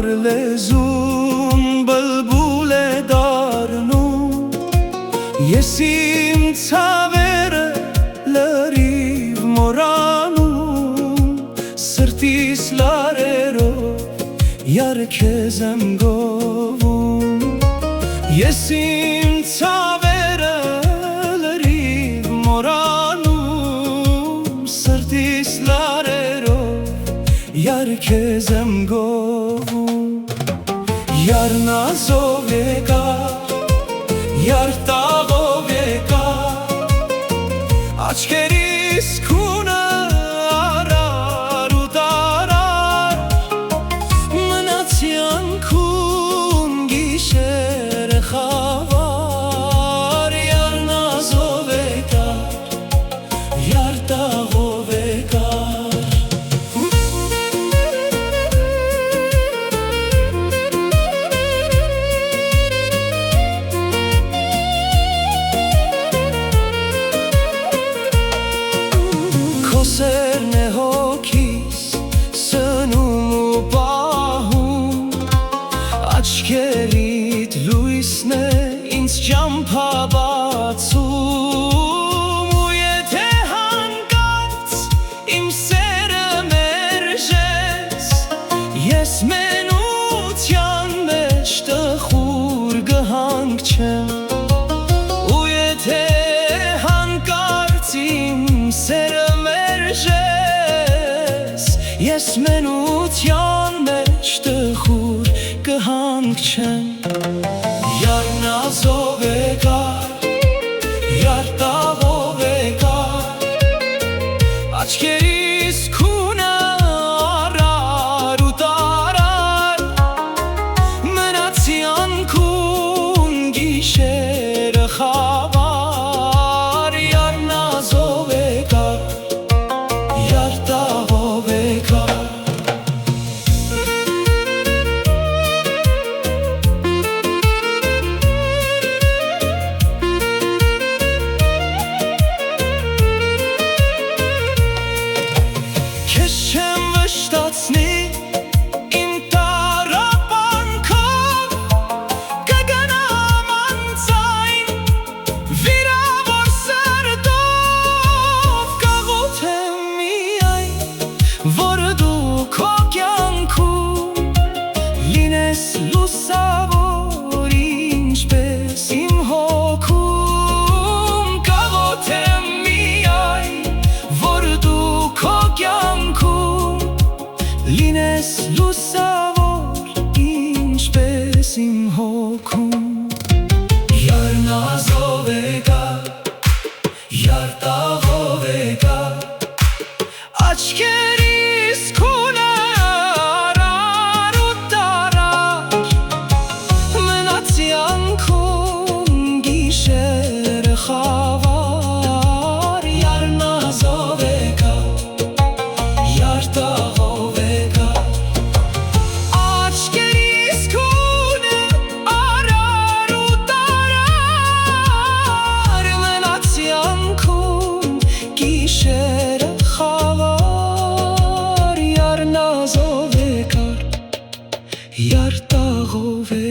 լեզուն բլբուլ է դառնում, ես իմ ցավերը լրիվ մոռանում, սրտիս լարերով յարքեզ եմ գովում, ես իմ ցավերը լրիվ մոռանում, սրտիս լարերով յարքեզ եմ գովում, յար նազով եկար, յար տաղով եկար, աչքերիս քունը արար ու տարար, մնաց յանքում գիշերը խավար, յար նազով եկար, յար տաղով եկար. Քոսերն է հոգիս սնում ու պահում, աչքերիդ լույսն է ինձ ճամփա բացում, ու եթե հանկարծ իմ սերը մերժես, ես մենության մեջ տխուր կհանգչեմ, ու եթե հանկարծ իմ սերը ես մենության մեջ տխուր կհանգչեմ, յար նազով եկար, յար տաղով եկար, աչքերիս քունը արար ու տարար, մնաց յանքում գիշերը խավար, յար նազով եկար, յար տաղով եկար. Քեզ չեմ վշտացնի իմ տառապանքով, կգնամ անձայն վիրավոր սրտով, կաղոթեմ միայն, որ դու քո կյանքում լինես լուսավոր ինչպես իմ հոգում, կաղոթեմ միայն, որ դու քո կյանքում լինես լուսավոր ինչպես իմ հոգում, յար նազով եկար, յար տաղով եկար, աչքերիս քունը արար ու տարար, մնաց յանքում գիշերը խավար, յար նազով եկար, յար տաղով եկար, աչքերիս քունը արար ու տարար, մնաց յանքում գիշերը խավար, յար նազով եկար, յար տաղով եկար.